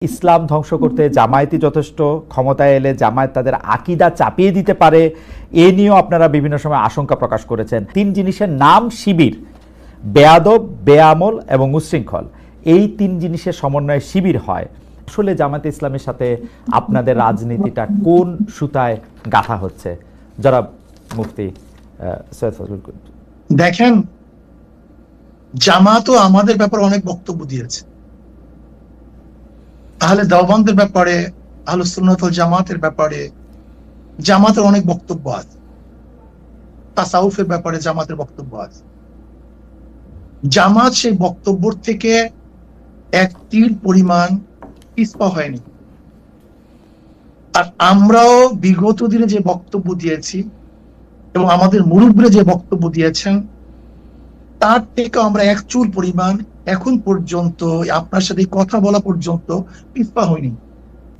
ইসলাম ধ্বংস করতে জামায়াতি যথেষ্ট, ক্ষমতায় এলে জামায়াত তাদের আকীদা চাপিয়ে দিতে পারে, এ নিয়েও আপনারা বিভিন্ন সময় আশঙ্কা প্রকাশ করেছেন। তিন জিনিসের নাম শিবির: বেয়াদব, বেআমল এবং উচ্ছৃঙ্খল। এই তিন জিনিসের সমন্বয়ে শিবির হয়। আসলে জামায়াতে ইসলামের সাথে আপনাদের রাজনীতিটা কোন সুতায় গাঁথা হচ্ছে? যারা মুফতি সৈয়দ ফজলুল করিম। দেখেন, জামাতও আমাদের ব্যাপারে অনেক বক্তব্য দিয়েছে। আহলে দেওবন্দের ব্যাপারে, আহলুস সুন্নাত ওয়াল জামাতের ব্যাপারে জামাতের অনেক বক্তব্য আছে। তাসাউফের ব্যাপারে জামাতের বক্তব্য আছে। জামাত সেই বক্তব্য থেকে এক তিল পরিমাণ পিছপা হয়নি। আর আমরাও বিগত দিনে যে বক্তব্য দিয়েছি এবং আমাদের মুরব্বীরা যে বক্তব্য দিয়েছেন, তার থেকে আমরা এক চুল পরিমাণ এখন পর্যন্ত আপনার সাথে কথা বলা পর্যন্ত পিছপা হয়নি।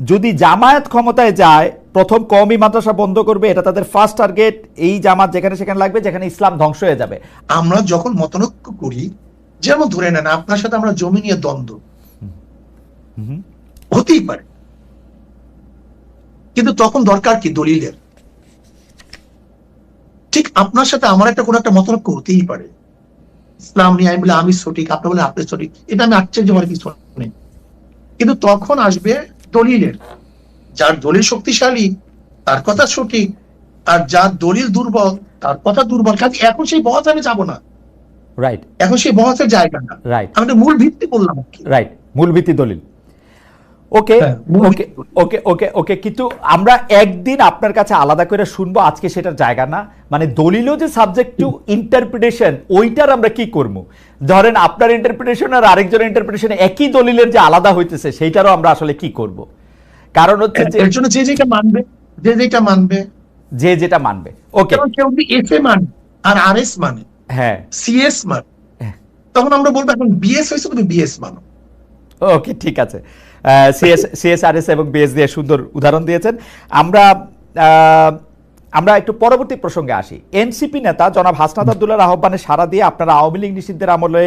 যদি জামায়াত ক্ষমতায় যায়, প্রথম কওমি মাদ্রাসা বন্ধ করবে, এটা তাদের ফার্স্ট টার্গেট। এই জামাত যেখানে সেখানে লাগবে, যেখানে ইসলাম ধ্বংস হয়ে যাবে। আমরা যখন মতানৈক্য করি, যেমন ধরে নেন আপনার সাথে আমরা জমি নিয়ে দ্বন্দ্ব হতেই পারে, কিন্তু তখন দরকার কি দলিলের। ঠিক আপনার সাথে আমার একটা কোনো একটা মতানৈক্য হতেই পারে, ইসলাম নিয়ে আমি বলে আমি সঠিক, আপনি বলে আপনি সঠিক, এটা আমি আশ্চর্য হওয়ার কিছু নেই। কিন্তু তখন আসবে দলিলের। যার দলিল শক্তিশালী তার কথা সঠিক, আর যার দলিল দুর্বল তার কথা দুর্বল। কাজে এখন সেই বহস আমি যাবো না। রাইট, এখন সেই বহসের জায়গা না। রাইট, আমি মূল ভিত্তি বললাম। রাইট, মূল ভিত্তি দলিল। ওকে, ওকে, ওকে, ওকে, ওকে। কিন্তু আমরা একদিন আপনার কাছে আলাদা করে শুনবো, আজকে সেটার জায়গা না। মানে দলিলও যে সাবজেক্ট টু ইন্টারপ্রিটেশন, ওইটার আমরা কি করব? ধরেন আপনার ইন্টারপ্রিটেশন আর আরেকজনের ইন্টারপ্রিটেশন একই দলিলের যে আলাদা হইতেছে, সেইটারও আমরা আসলে কি করব? কারণ হচ্ছে যে এর জন্য যে যেটা মানবে, যে যেটা মানবে, যে যেটা মানবে। ওকে, কেউ যদি এফ এ মানে আর আর এস মানে, হ্যাঁ, সিএস মানে, তখন আমরা বলবো এখন বিএস হয়েছে তুমি বিএস মানো। ওকে, ঠিক আছে। সিএসআরএস এবং বিএস দিয়ে সুন্দর উদাহরণ দিয়েছেন। আমরা একটু পরবর্তী প্রসঙ্গে আসি। এনসিপি নেতা জনাব হাসনাত আব্দুল্লাহর আহ্বানে সাড়া দিয়ে আপনারা আওয়ামী লীগ নিষিদ্ধের আমলে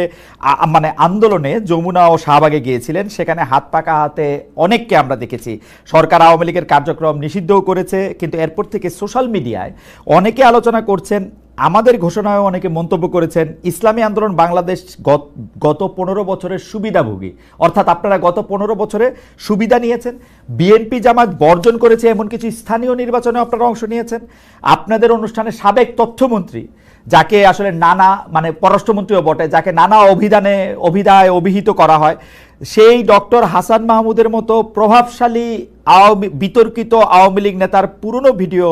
মানে আন্দোলনে যমুনা ও শাহবাগে গিয়েছিলেন। সেখানে হাত পাকা হাতে অনেককে আমরা দেখেছি। সরকার আওয়ামী লীগের কার্যক্রম নিষিদ্ধও করেছে, কিন্তু এরপর থেকে সোশ্যাল মিডিয়ায় অনেকে আলোচনা করছেন, আমাদের ঘোষণায় অনেকে মন্তব্য করেছেন, ইসলামী আন্দোলন বাংলাদেশ গত 15 বছরের সুবিধাভোগী, অর্থাৎ আপনারা গত 15 বছরে সুবিধা নিয়েছেন। বিএনপি জামাত বর্জন করেছে এমন কিছু স্থানীয় নির্বাচনে আপনারা অংশ নিয়েছেন। আপনাদের অনুষ্ঠানে সাবেক তথ্যমন্ত্রী, যাকে আসলে নানা মানে পররাষ্ট্রমন্ত্রীও বটে, যাকে নানা অভিধায় অভিহিত করা হয়, সেই ডক্টর হাসান মাহমুদের মতো প্রভাবশালী বিতর্কিত আওয়ামী লীগ নেতার পুরনো ভিডিও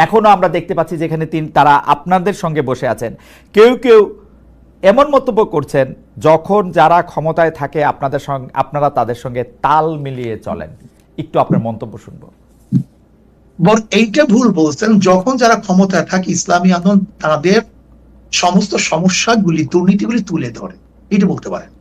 এখনো আমরা দেখতে পাচ্ছি, যেখানে তারা আপনাদের সঙ্গে বসে আছেন। কেউ কেউ এমন মন্তব্য করছেন, যখন যারা ক্ষমতায় থাকে আপনারা তাদের সঙ্গে তাল মিলিয়ে চলেন। একটু আপনার মন্তব্য শুনবো। এইটা ভুল বলছেন। যখন যারা ক্ষমতায় থাকে, ইসলামী আন্দোলন তাদের সমস্ত সমস্যাগুলি, দুর্নীতিগুলি তুলে ধরে, এটা বলতে পারেন।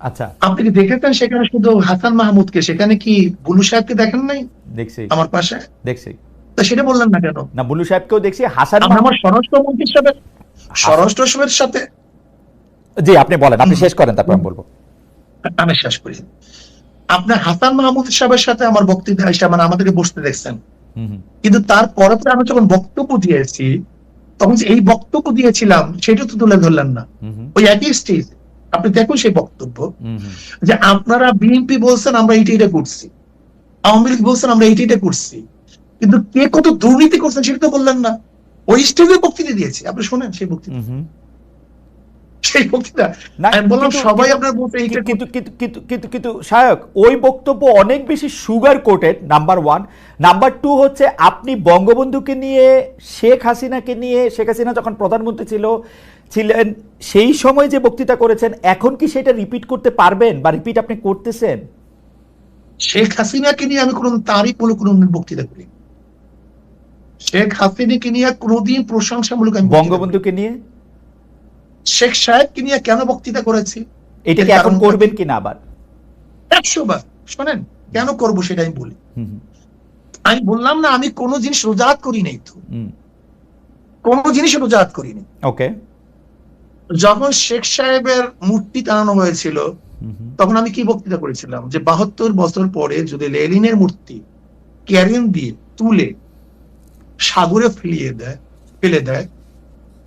আচ্ছা, আপনি কি দেখেছেন সেখানে শুধু হাসান মাহমুদকে, সেখানে কি বুলু সাহেবকে দেখেন নাই? দেখছি, আমার পাশে দেখছি। তা সেটা বললেন না কেন? না, বুলু সাহেবকেও দেখছি। হাসান আমার স্বরাষ্ট্রমন্ত্রীর সাথে জি, আপনি বলেন, আপনি শেষ করেন, তারপর আমি বলবো। আমি শেষ করি। আপনার হাসান মাহমুদ সাহেবের সাথে আমার বক্তৃতা মানে আমাদেরকে বসতে দেখছেন, কিন্তু তারপরে আমি যখন বক্তব্য দিয়েছি, তখন এই বক্তব্য দিয়েছিলাম সেটা তো তুলে ধরলেন না। ওই একই স্টেজ আপনি দেখুন সেই বক্তব্য, যে আপনারা বিএনপি বলছেন আমরা এইটা করছি, আওয়ামী লীগ বলছেন আমরা এইটা করছি, কিন্তু কে কত দুর্নীতি করছেন সেটা তো বললেন না। ওই স্টেজে বক্তৃতা দিয়েছি, আপনি শোনেন সেই বক্তৃতা। কিন্তু শায়ক, ওই বক্তব্য অনেক বেশি সুগার কোটেড, নাম্বার 1। নাম্বার 2 হচ্ছে, আপনি বঙ্গবন্ধুকে নিয়ে, শেখ হাসিনা যখন প্রধানমন্ত্রী ছিলেন সেই সময় যে বক্তৃতা করেছেন, এখন কি সেটা রিপিট করতে পারবেন, বা রিপিট আপনি করতেছেন? শেখ হাসিনাকে নিয়ে আমি কোনো বক্তৃতা করি? শেখ হাসিনাকে নিয়ে কোনোদিন প্রশংসামূলক? বঙ্গবন্ধুকে নিয়ে, শেখ সাহেবকে নিয়ে কেন বক্তৃতা করেছি? এটা কি এখন করবেন কিনা আবার? 100 বার শোনেন, কেন করব সেটা আমি বলি। আমি বললাম না আমি কোনো জিনিস রোজাত করি নাই, তো কোনো জিনিস রোজাত করিনি। ওকে, যখন শেখ সাহেবের মূর্তি টানানো হয়েছিল তখন আমি কি বক্তৃতা করেছিলাম যে 72 বছর পরে যদি লেনিনের মূর্তি ক্যারেন দিয়ে তুলে সাগরে ফেলে দেয়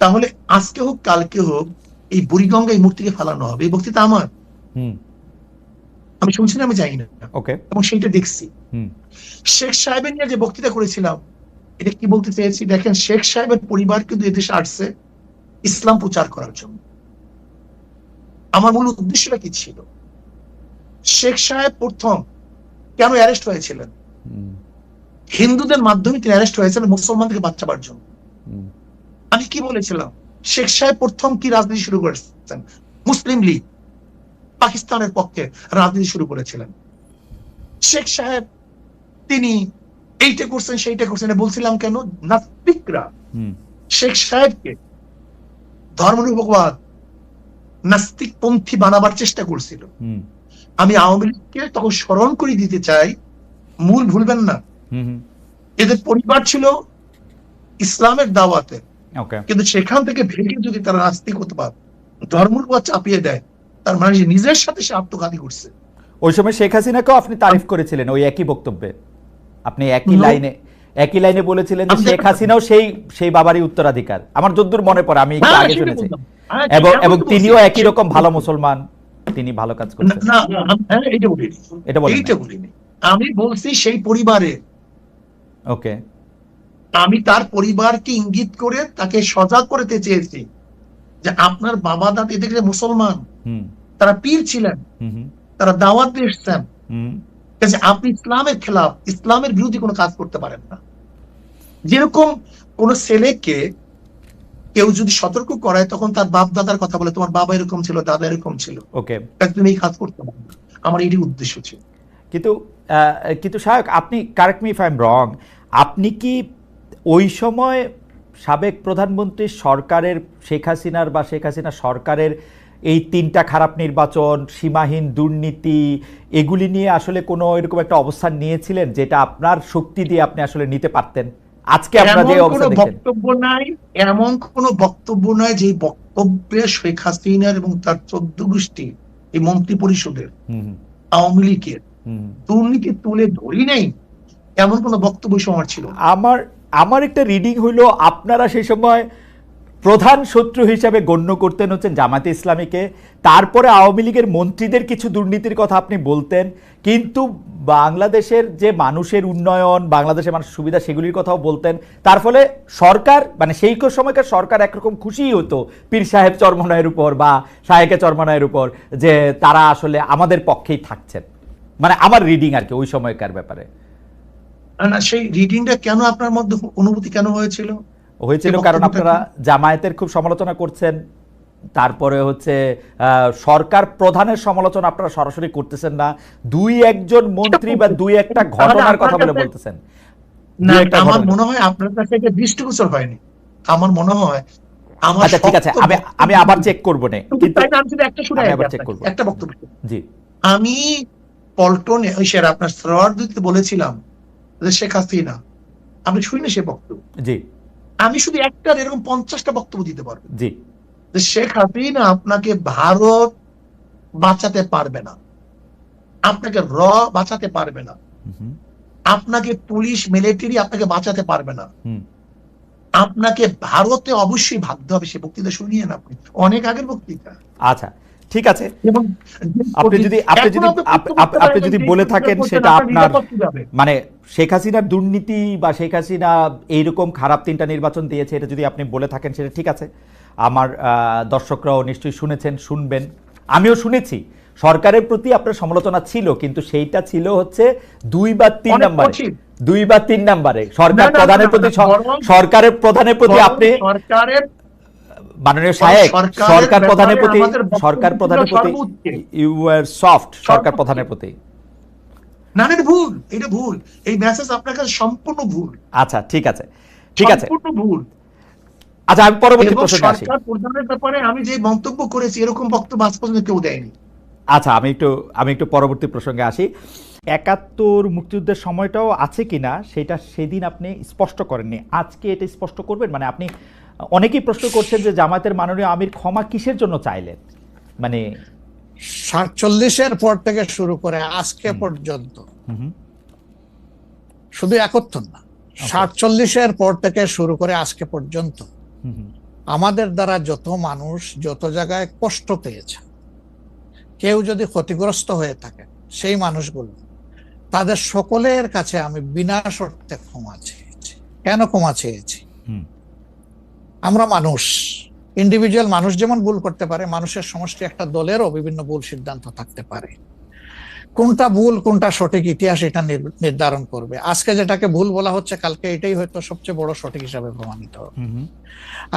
তাহলে আজকে হোক কালকে হোক এই বুড়িগঙ্গা এই মূর্তিকে ফেলানো হবে। এই বক্তৃতা আমার, আমি শুনছি না, আমি জানি না, এবং সেইটা দেখছি। শেখ সাহেবের নিয়ে যে বক্তৃতা করেছিলাম এটা কি বলতে চেয়েছি দেখেন, শেখ সাহেবের পরিবার কিন্তু এদেশে আসছে ইসলাম প্রচার করার জন্য। আমার মূল উদ্দেশ্যটা কি ছিল? শেখ সাহেব প্রথম কেন অ্যারেস্ট হয়েছিলেন? হিন্দুদের মাধ্যমে তিনি অ্যারেস্ট হয়েছেন মুসলমানদেরকে বাঁচাবার জন্য। আমি কি বলেছিলাম? শেখ সাহেব প্রথম কি রাজনীতি শুরু করেছেন? মুসলিম লীগ, পাকিস্তানের পক্ষে রাজনীতি শুরু করেছিলেন। শেখ সাহেব তিনি এইটা করছেন সেইটা করছেন বলছিলাম কেন? নাস্তিকরা শেখ সাহেবকে ধর্মনিরপেক্ষবাদ নাস্তিক পন্থী বানাবার চেষ্টা করছিল। আমি আওয়ামী লীগকে তখন স্মরণ করে দিতে চাই, মূল ভুলবেন না, এদের পরিবার ছিল ইসলামের দাওয়াতে, কিন্তু সেখান থেকে ভেঙে যদি তারা নাস্তিকতাবাদ ধর্মনিরপেক্ষবাদ চাপিয়ে দেয় তার মানে নিজের সাথে সে আত্মঘাতী করছে। ওই সময় শেখ হাসিনাকেও আপনি তারিফ করেছিলেন ওই একই বক্তব্যে, আপনি একই লাইনে বলেছিলেন যে শেখ হাসিনাও সেই বাবারই উত্তরাধিকার। আমার যদ্দূর মনে পড়ে, আমি একটু আগে শুনেছি, এবং তিনিও একই রকম ভালো মুসলমান, তিনি ভালো কাজ করছেন। এটা বলিনি, আমি বলছি সেই পরিবারে, ওকে, আমি তার পরিবারকে ইঙ্গিত করে তাকে সজাগ করতে চেয়েছি যে আপনার বাবা দাদি দেখলে মুসলমান, তারা পীর ছিলেন, তারা দাওয়াত দিয়ে এসছেন, আপনি ইসলামের খেলাফ, ইসলামের বিরোধী কোনো কাজ করতে পারেন না। যেরকম কোন ছেলেকে কেউ যদি সতর্ক করায় তখন তার বাপ দাদার কথা বলে, তোমার বাবা এরকম ছিল, দাদা এরকম ছিল, ওকে, তুমি এই কাজ করতে পারো না। আমার এটি উদ্দেশ্য ছিল। কিন্তু শায়ক, আপনি correct me if I am রং, আপনি কি ওই সময় সাবেক প্রধানমন্ত্রী সরকারের শেখ হাসিনা সরকারের এই 3টা খারাপ নির্বাচন, সীমাহীন দুর্নীতি, এগুলি নিয়ে আসলে কোনো এরকম একটা অবস্থান নিয়েছিলেন যেটা আপনার শক্তি দিয়ে আপনি আসলে নিতে পারতেন? আজকে আপনারা যে অবস্থা দেখেন, এমন কোন বক্তব্য নাই যে বক্তব্যে শেখ হাসিনার এবং তার 14 গোষ্ঠী এই মন্ত্রী পরিষদের আওয়ামী লীগের দুর্নীতি তুলে ধরি নাই, এমন কোন বক্তব্য সময় ছিল। আমার একটা রিডিং হইলো আপনারা সেই সময় প্রধান শত্রু হিসাবে গণ্য করতেন হচ্ছেন জামায়াতে ইসলামীকে, তারপরে আওয়ামী লীগের মন্ত্রীদের কিছু দুর্নীতির কথা আপনি বলতেন, কিন্তু বাংলাদেশের যে মানুষের উন্নয়ন, বাংলাদেশের মানুষের সুবিধা, সেগুলির কথাও বলতেন। তার ফলে সরকার, মানে সেই সময়কার সরকার একরকম খুশিই হতো পীর সাহেব চরমনায়ের উপর বা শাহেকে চরমনায়ের উপর, যে তারা আসলে আমাদের পক্ষেই থাকছেন। মানে আমার রিডিং আর কি ওই সময়কার ব্যাপারে। না, সেই রিডিংটা কেন আপনার মধ্যে অনুভূতি কেন হয়েছিল? কারণ আপনারা জামায়াতের খুব সমালোচনা করছেন, তারপরে হচ্ছে সরকার প্রধানের সমালোচনা আপনারা সরাসরি করতেছেন না, 2-1 মন্ত্রী বা 2-1টা ঘটনার কথা বলে বলতেছেন। আমার মনে হয় আপনার কাছে এটা দৃষ্টিগোচর হয়নি। আমার মনে হয় আচ্ছা ঠিক আছে, আমি আবার চেক করব না, কিন্তু একটা বক্তব্য, জি, আমি পল্টনে ওই শের আপনার সরোয়ার দিতে বলেছিলাম যে শেখ হাসিনা, আপনি শুনি না সে বক্তব্য? জি, আমি শুধু একটা এরকম 50টা বক্তব্য দিতে পারবো, জি, যে শেখ হাসিনা আপনাকে ভারত বাঁচাতে পারবে না, আপনাকে বাঁচাতে পারবে না, আপনাকে পুলিশ মিলিটারি আপনাকে বাঁচাতে পারবে না, আপনাকে ভারতে অবশ্যই ভাবতে হবে। সে বক্তৃতা শুনিয়ে না আপনি, অনেক আগের বক্তৃতা। আচ্ছা ঠিক আছে, আপনি যদি বলে থাকেন সেটা আপনার, মানে শেখ হাসিনার দুর্নীতি বা শেখ হাসিনা এইরকম খারাপ 3টা নির্বাচন দিয়েছে, এটা যদি আপনি বলে থাকেন সেটা ঠিক আছে। আমার দর্শকরাও নিশ্চয়ই শুনেছেন, শুনবেন, আমিও শুনেছি সরকারের প্রতি আপনার সমালোচনা ছিল, কিন্তু সেইটা ছিল হচ্ছে 2 বা 3 নাম্বারে সরকারের প্রধানের প্রতি আপনি মাননীয় সাহেব, সরকার প্রধানের প্রতি ইউ আর সফট, সরকার প্রধানের প্রতি। না না, ভুল, এটা ভুল, এই মেসেজ আপনার কাছে সম্পূর্ণ ভুল। আচ্ছা ঠিক আছে, সম্পূর্ণ ভুল। আচ্ছা আমি পরবর্তী প্রশ্নে আসি। সরকার প্রধানের ব্যাপারে আমি যে মন্তব্য করেছি এরকম বক্তব্য আজ পর্যন্ত কেউ দেয়নি। আচ্ছা আমি একটু পরবর্তী প্রসঙ্গে আসি। 71 মুক্তিযুদ্ধের সময়টাও আছে কিনা সেটা সেদিন আপনি স্পষ্ট করেননি, আজকে এটা স্পষ্ট করবেন? মানে আপনি, অনেকেই প্রশ্ন করছেন যে জামায়াতের মাননীয় আমির ক্ষমা কিসের জন্য চাইলেন, মানে 47-এর পর থেকে শুরু করে আজকে পর্যন্ত, শুধু 71 না, 47-এর পর থেকে শুরু করে আজকে পর্যন্ত আমাদের দ্বারা যত মানুষ যত জায়গায় কষ্ট পেয়েছে, কেউ যদি ক্ষতিগ্রস্ত হয়ে থাকে, সেই মানুষগুলো তাদের সকলের কাছে আমি বিনা শর্তে ক্ষমা চেয়েছি। কেন ক্ষমা চেয়েছি? আমরা মানুষ, ইন্ডিভিজুয়াল মানুষ যেমন ভুল করতে পারে, মানুষের সমষ্টি একটা দলেরও বিভিন্ন ভুল সিদ্ধান্ত থাকতে পারে। কোনটা ভুল কোনটা সঠিক ইতিহাস এটা নির্ধারণ করবে। আজকে যেটাকে ভুল বলা হচ্ছে, কালকে এটাই হয়তো সবচেয়ে বড় সঠিক হিসাবে প্রমাণিত হবে।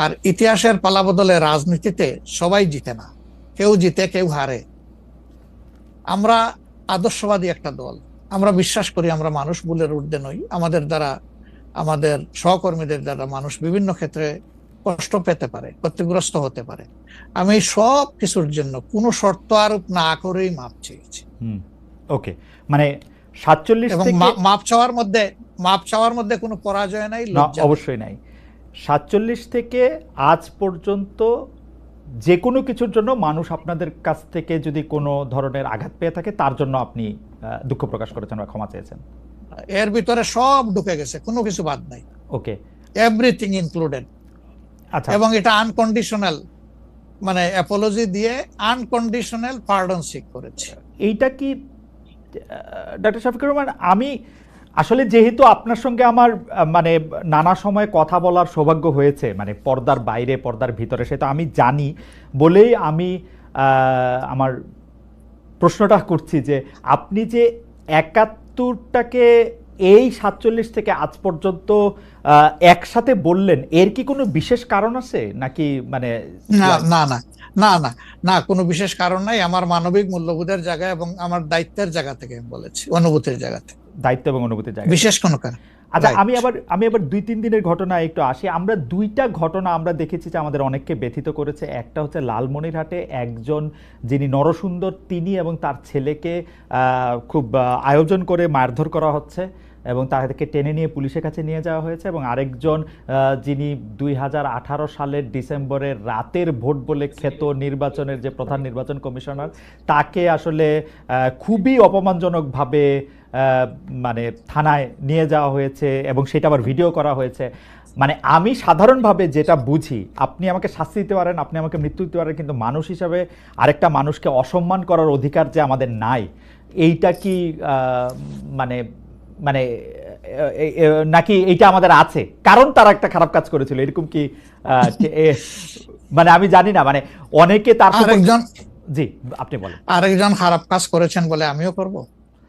আর ইতিহাসের পালাবদলে রাজনীতিতে সবাই জিতে না, কেউ জিতে কেউ হারে। আমরা আদর্শবাদী একটা দল, আমরা বিশ্বাস করি আমরা মানুষ ভুলের ঊর্ধ্বে নই। আমাদের দ্বারা, আমাদের সহকর্মীদের দ্বারা মানুষ বিভিন্ন ক্ষেত্রে কষ্ট পেতে পারে, ক্ষতিগ্রস্ত হতে পারে। আমি সব কিছুর জন্য কোনো শর্ত আরোপ না করেই মাপ চেয়েছি। ওকে, মানে 47 এবং থেকে মাপ চাওয়ার মধ্যে কোনো পরাজয় নাই, অবশ্যই নাই। 47 থেকে আজ পর্যন্ত যে কোনো কিছুর জন্য মানুষ আপনাদের কাছ থেকে যদি কোনো ধরনের আঘাত পেয়ে থাকে, তার জন্য আপনি দুঃখ প্রকাশ করেছেন বা ক্ষমা চেয়েছেন। এর ভিতরে সব ঢুকে গেছে, কোনো কিছু বাদ নাই। ওকে, এভরিথিং ইনক্লুডেড। আচ্ছা, এবং এটা আনকন্ডিশনাল, মানে অ্যাপোলজি দিয়ে আনকন্ডিশনাল পার্ডন সিক করেছে। এইটা কি ডক্টর শফিকুর রহমান, আমি আসলে যেহেতু আপনার সঙ্গে আমার মানে নানা সময় কথা বলার সৌভাগ্য হয়েছে, মানে পর্দার বাইরে পর্দার ভিতরে, সেটা আমি জানি বলেই আমি আমার প্রশ্নটা করছি যে আপনি যে 71টাকে এই 47 থেকে আজ পর্যন্ত একসাথে বললেন, এর কি কোনো বিশেষ কারণ আছে নাকি? মানে না, কোনো বিশেষ কারণ নাই। আমার মানবিক মূল্যবোধের জায়গা এবং আমার দায়িত্বের জায়গা থেকে আমি বলেছি, অনুভূতির জায়গা থেকে। দায়িত্ব এবং অনুভূতির জায়গা, বিশেষ কোনো কারণ। আচ্ছা, আমি আবার 2-3 দিনের ঘটনা একটু আসি। আমরা 2টা ঘটনা আমরা দেখেছি যে আমাদের অনেককে ব্যথিত করেছে। একটা হচ্ছে লালমনিরহাটে একজন যিনি নরসুন্দর, তিনি এবং তার ছেলেকে খুব আয়োজন করে মারধর করা হচ্ছে এবং তাদেরকে টেনে নিয়ে পুলিশের কাছে নিয়ে যাওয়া হয়েছে। এবং আরেকজন যিনি 2018 সালের ডিসেম্বরের রাতের ভোট বলে খ্যাত নির্বাচনের যে প্রধান নির্বাচন কমিশনার, তাকে আসলে খুবই অপমানজনকভাবে মানে থানায় নিয়ে যাওয়া হয়েছে এবং সেটা আবার ভিডিও করা হয়েছে। মানে আমি সাধারণভাবে যেটা বুঝি, আপনি আমাকে শাস্তি দিতে পারেন, আপনি আমাকে মৃত্যু দিতে পারেন, কিন্তু মানুষ হিসাবে আরেকটা মানুষকে অসম্মান করার অধিকার যে আমাদের নাই, এইটা কি মানে মানে নাকি এইটা আমাদের আছে কারণ তারা একটা খারাপ কাজ করেছিল, এরকম কি? মানে আমি জানি না, মানে অনেকে তার আরেকজন, জি আপনি বলেন, আরেকজন খারাপ কাজ করেছেন বলে আমিও করব,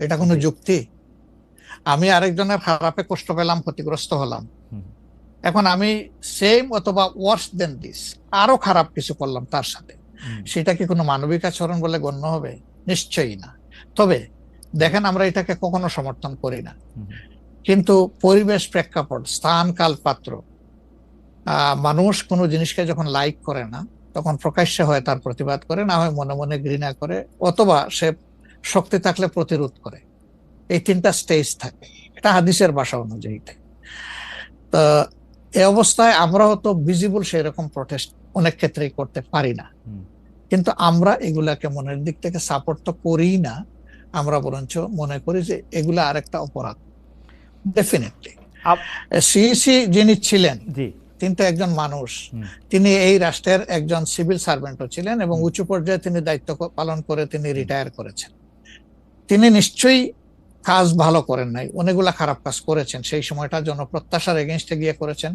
এটা কোনো যুক্তি? আমি আরেকজনের খারাপে কষ্ট পেলাম, ক্ষতিগ্রস্ত হলাম, এখন আমি সেম অথবা ওয়ার্স দেন দিস আরো খারাপ কিছু করলাম তার সাথে, সেটা কি কোনো মানবিক আচরণ বলে গণ্য হবে? নিশ্চয়ই না। তবে দেখেন, আমরা এটাকে কখনো সমর্থন করি না, কিন্তু পরিবেশ, প্রেক্ষাপট, স্থান, কাল, পাত্র, মানুষ কোনো জিনিসকে যখন লাইক করে না, তখন প্রকাশ্যে হয় তার প্রতিবাদ করে, না হয় মনে মনে ঘৃণা করে, অথবা সে শক্তি থাকলে প্রতিরোধ করে। এই 3টা স্টেজ থাকে, এটা হাদিসের ভাষা অনুযায়ী। তো এই অবস্থায় আমরা হয়তো ভিজিবল সেই রকম প্রটেস্ট অনেক ক্ষেত্রেই করতে পারি না, কিন্তু আমরা এগুলাকে মনের দিক থেকে সাপোর্ট তো করি না, আমরা বরঞ্চ মনে করি যে এগুলা আরেকটা অপরাধ। ডেফিনেটলি সিইসি যিনি ছিলেন, তিনি তো একজন মানুষ, তিনি এই রাষ্ট্রের একজন সিভিল সার্ভেন্টও ছিলেন এবং উঁচু পর্যায়ে তিনি দায়িত্ব পালন করে তিনি রিটায়ার করেছেন। তিনি নিশ্চয়ই কাজ ভালো করেন নাই, অনেকগুলা খারাপ কাজ করেছেন। সেই সময়টা জনপ্রত্যাশার এগেইনস্টে গিয়ে করেছেন,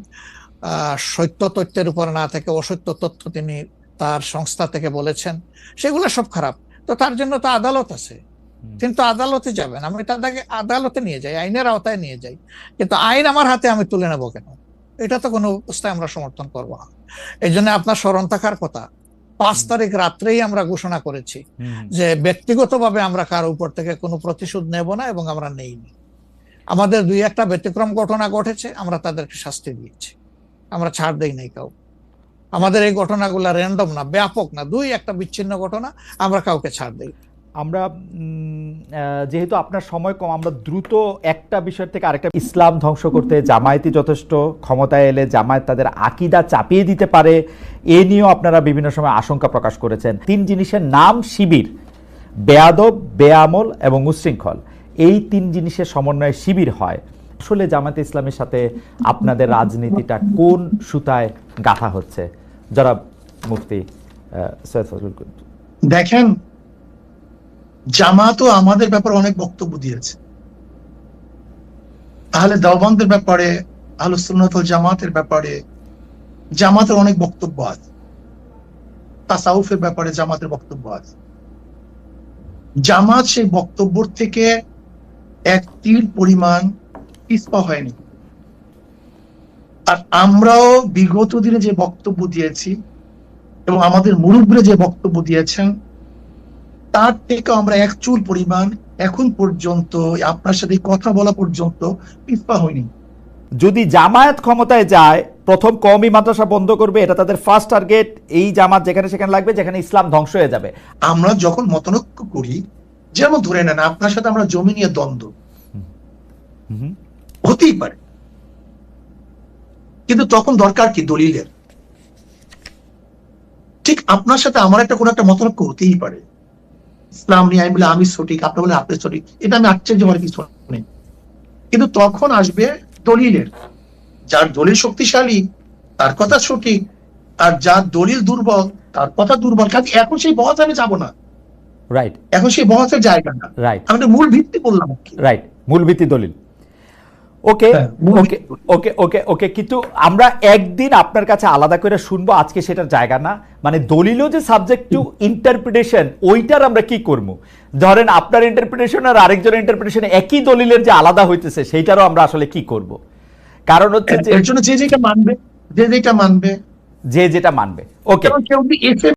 সত্য তথ্যের উপর না থেকে অসত্য তথ্য তিনি তার সংস্থা থেকে বলেছেন, সেগুলো সব খারাপ। তো তার জন্য তো আদালত আছে, কিন্তু আদালতে যাবেন, আমি তাদেরকে আদালতে নিয়ে যাই, আইনের আওতায় নিয়ে যাই, কিন্তু আইন আমার হাতে আমি তুলে নেবো কেন? এটা তো কোনো অবস্থায় আমরা সমর্থন করবো না। এই জন্য আপনার স্মরণ থাকার কথা, 5 তারিখ রাত্রেই আমরা ঘোষণা করেছি যে ব্যক্তিগতভাবে আমরা কারো উপর থেকে কোনো প্রতিশোধ নেব না এবং আমরা নেইনি। আমাদের 2-1টা ব্যতিক্রম ঘটনা ঘটেছে, আমরা তাদেরকে শাস্তি দিয়েছি, আমরা ছাড় দেই নাই কাউ। আমাদের এই ঘটনাগুলো র্যান্ডম না, ব্যাপক না, 2-1টা বিচ্ছিন্ন ঘটনা, আমরা কাউকে ছাড় দেই। আমরা যেহেতু আপনার সময় কম, আমরা দ্রুত একটা বিষয় থেকে আরেকটা। ইসলাম ধ্বংস করতে জামায়াতই যথেষ্ট, ক্ষমতায় এলে জামায়াত তাদের আকীদা চাপিয়ে দিতে পারে, এ নিয়েও আপনারা বিভিন্ন সময় আশঙ্কা প্রকাশ করেছেন। 3 জিনিসের নাম শিবির বেয়াদব, বেআমল এবং উচ্ছৃঙ্খল, এই 3 জিনিসের সমন্বয়ে শিবির হয়। আসলে জামায়াতে ইসলামের সাথে আপনাদের রাজনীতিটা কোন সুতায় গাঁথা হচ্ছে? জনাব মুফতি সৈয়দ ফজলুল করিম। দেখেন, জামাতও আমাদের ব্যাপারে অনেক বক্তব্য দিয়েছে, তাহলে দেওবন্দের ব্যাপারে, আহলুস সুন্নাত ওয়াল জামাতের ব্যাপারে জামাতের অনেক বক্তব্য আছে, তাসাউফের ব্যাপারে জামাতের বক্তব্য আছে। জামাত সেই বক্তব্য থেকে এক তিল পরিমাণ পিছপা হয়নি। আর আমরাও বিগত দিনে যে বক্তব্য দিয়েছি এবং আমাদের মুরব্বীরা যে বক্তব্য দিয়েছেন, তার থেকে আমরা এক চুল পরিমাণ এখন পর্যন্ত আপনার সাথে কথা বলা পর্যন্ত পিছপা হয়নি। যদি জামায়াত ক্ষমতায় যায়, প্রথম কওমি মাদ্রাসা বন্ধ করবে, এটা তাদের ফার্স্ট টার্গেট। এই জামাত যেখানে সেখানে লাগবে, যেখানে ইসলাম ধ্বংস হয়ে যাবে। আমরা যখন মতনৈক্য করি, যেমন ধরে নেন আপনার সাথে আমরা জমি নিয়ে দ্বন্দ্ব হতেই পারে, কিন্তু তখন দরকার কি দলিলের। ঠিক আপনার সাথে আমার একটা কোনো একটা মতনৈক্য হতেই পারে, ইসলাম নিয়ে আমি বলে আমি সঠিক, আপনি বলে আপনি সঠিক, এটা আমি আশ্চর্য হওয়ার কিছু নেই। কিন্তু তখন আসবে দলিলের, যার দলিল শক্তিশালী তার কথা সঠিক, আর যার দলিল দুর্বল তার কথা দুর্বল। কাজে এখন সেই বহসে আমি যাবো না, রাইট, এখন সেই বহসের জায়গা না। রাইট, আমি মূল ভিত্তি বললাম, রাইট, মূল ভিত্তি দলিল। ওকে, ওকে, ওকে, ওকে, ওকে। কিন্তু আমরা একদিন আপনার কাছে আলাদা করে শুনবো, আজকে সেটার জায়গা না। মানে দলিলও যে সাবজেক্ট টু ইন্টারপ্রিটেশন, ওইটার আমরা কি করব? ধরেন আপনার ইন্টারপ্রিটেশন আর আরেকজনের ইন্টারপ্রিটেশন একই দলিলের যে আলাদা হইতেছে, সেইটারও আমরা আসলে কি করব? কারণ হচ্ছে যে এর জন্য যে যেটা মানবে, যে যেটা মানবে, যে যেটা মানবে। ওকে, কেউ যদি